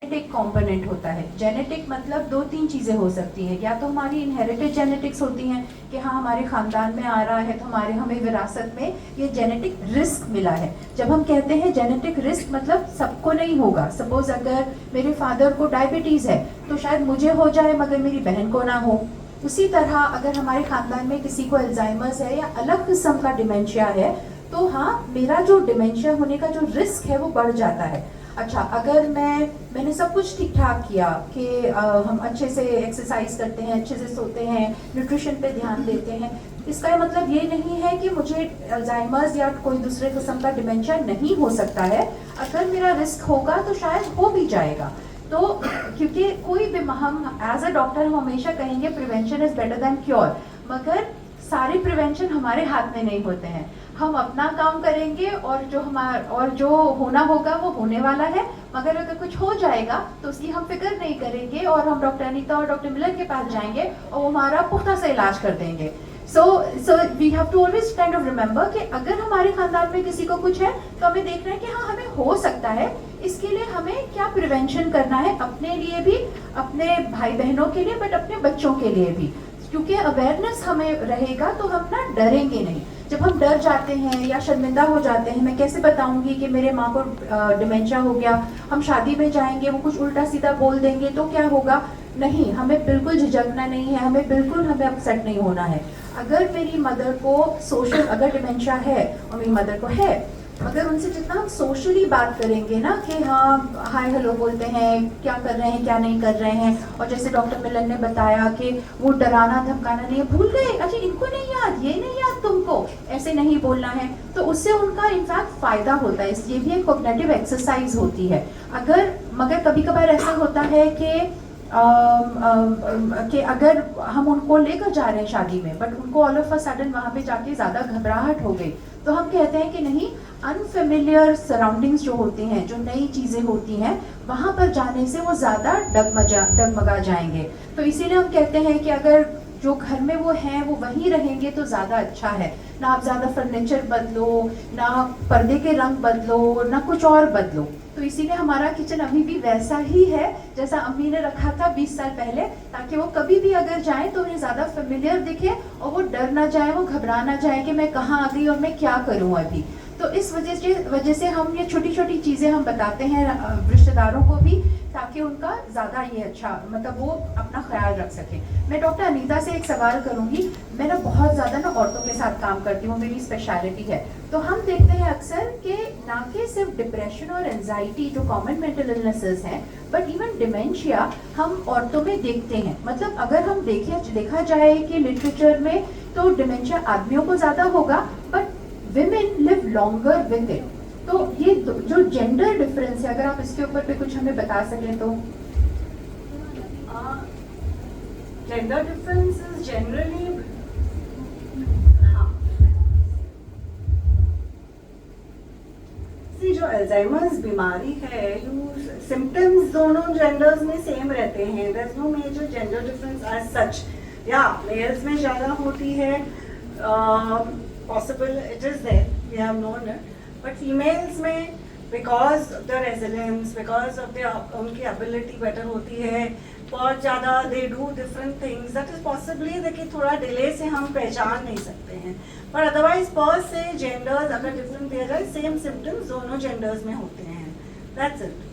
Genetic component होता है। Genetic मतलब दो तीन चीज़ें हो सकती हैं, या तो हमारी इनहेरिटेड जेनेटिक्स होती हैं कि हाँ हमारे ख़ानदान में आ रहा है तो हमें विरासत में ये जेनेटिक रिस्क मिला है। जब हम कहते हैं जेनेटिक रिस्क मतलब सबको नहीं होगा। सपोज अगर मेरे फादर को डायबिटीज़ है तो शायद मुझे हो जाए मगर मेरी बहन को ना हो। उसी तरह अगर हमारे ख़ानदान में किसी को अल्जाइमर्स है या अलग किस्म का डिमेंशिया है तो हाँ मेरा जो डिमेंशिया होने का जो रिस्क है वो बढ़ जाता है। अच्छा, अगर मैंने सब कुछ ठीक ठाक किया कि हम अच्छे से एक्सरसाइज करते हैं, अच्छे से सोते हैं, न्यूट्रिशन पे ध्यान देते हैं, इसका मतलब ये नहीं है कि मुझे अल्जाइमर्स या कोई दूसरे किस्म का डिमेंशिया नहीं हो सकता है। अगर मेरा रिस्क होगा तो शायद हो भी जाएगा। तो क्योंकि कोई भी हम एज अ डॉक्टर हम हमेशा कहेंगे prevention is better than cure, मगर सारे प्रिवेंशन हमारे हाथ में नहीं होते हैं। हम अपना काम करेंगे और जो होना होगा वो होने वाला है, मगर अगर कुछ हो जाएगा तो उसकी हम फिक्र नहीं करेंगे और हम डॉक्टर अनीता और डॉक्टर मिलर के पास जाएंगे और वो हमारा पुख्ता से इलाज कर देंगे। So we have to always kind of remember कि अगर हमारे खानदान में किसी को कुछ है तो हमें देखना है कि हाँ हमें हो सकता है। इसके लिए हमें क्या प्रिवेंशन करना है, अपने लिए भी, अपने भाई बहनों के लिए, बट अपने बच्चों के लिए भी। क्योंकि अवेयरनेस हमें रहेगा तो हम ना डरेंगे नहीं। जब हम डर जाते हैं या शर्मिंदा हो जाते हैं, मैं कैसे बताऊंगी कि मेरे माँ को डिमेंशिया हो गया, हम शादी में जाएंगे वो कुछ उल्टा सीधा बोल देंगे तो क्या होगा। नहीं, हमें बिल्कुल झिझकना नहीं है, हमें अपसेट नहीं होना है। अगर मेरी मदर को अगर डिमेंशिया है और मेरी मदर को है, मगर उनसे जितना हम सोशली बात करेंगे ना कि हाँ हाय हेलो बोलते हैं, क्या कर रहे हैं क्या नहीं कर रहे हैं, और जैसे डॉक्टर मिलन ने बताया कि वो डराना धमकाना नहीं है, भूल गए, अच्छा इनको नहीं याद, ये नहीं याद तुमको, ऐसे नहीं बोलना है, तो उससे उनका इनफैक्ट फायदा होता है। ये भी एक कॉग्निटिव एक्सरसाइज होती है। मगर कभी कभार ऐसा होता है कि अगर हम उनको लेकर जा रहे हैं शादी में, बट उनको ऑल ऑफ अ सडन वहाँ पे जाके ज़्यादा घबराहट हो गई, तो हम कहते हैं कि नहीं, अनफेमिलियर सराउंडिंग्स जो होती हैं, जो नई चीज़ें होती हैं, वहाँ पर जाने से वो ज़्यादा डगमगा जाएंगे। तो इसीलिए हम कहते हैं कि अगर जो घर में वो हैं वो वहीं रहेंगे तो ज़्यादा अच्छा है। ना आप ज़्यादा फर्नीचर बदलो, ना पर्दे के रंग बदलो, ना कुछ और बदलो। तो इसीलिए हमारा किचन अभी भी वैसा ही है जैसा अम्मी ने रखा था 20 साल पहले, ताकि वो कभी भी अगर जाए तो उन्हें ज़्यादा फेमिलियर दिखे और वो डर ना जाए, वो घबरा ना जाए कि मैं कहाँ आ गई और मैं क्या करूँ अभी। तो इस वजह से हम ये छोटी छोटी चीज़ें हम बताते हैं रिश्तेदारों को भी, ताकि उनका ज़्यादा ये अच्छा मतलब वो अपना ख्याल रख सके। मैं डॉक्टर अनीता से एक सवाल करूँगी। मैं ना बहुत ज़्यादा ना औरतों के साथ काम करती हूँ, मेरी स्पेशलिटी है। तो हम देखते हैं अक्सर कि ना कि सिर्फ डिप्रेशन और एंजाइटी जो कॉमन मेंटल इलनेसेस हैं, बट इवन डिमेंशिया हम औरतों में देखते हैं। मतलब अगर हम देखा जाए कि लिटरेचर में तो डिमेंशिया आदमियों को ज़्यादा होगा, but women live longer with it. तो ये जो जेंडर डिफरेंस है, अगर आप इसके ऊपर पे कुछ हमें बता सकें तो। जेंडर डिफरेंस इज जनरली, जो अल्जाइमर्स बीमारी है, सिम्टम्स दोनों जेंडर्स में सेम रहते हैं। There is no major gender difference as such. या मेल्स में ज़्यादा होती है, possible it is there, we have known it, but females में because of the resilience, because of उनकी एबिलिटी बेटर होती है, बहुत ज़्यादा they do different things, that is possibly देखिए थोड़ा डिले से हम पहचान नहीं सकते हैं। पर अदरवाइज पर से जेंडर्स अगर डिफरेंट दिया जाए, सेम सिम्टम्स दोनों जेंडर्स में होते हैं। That's it.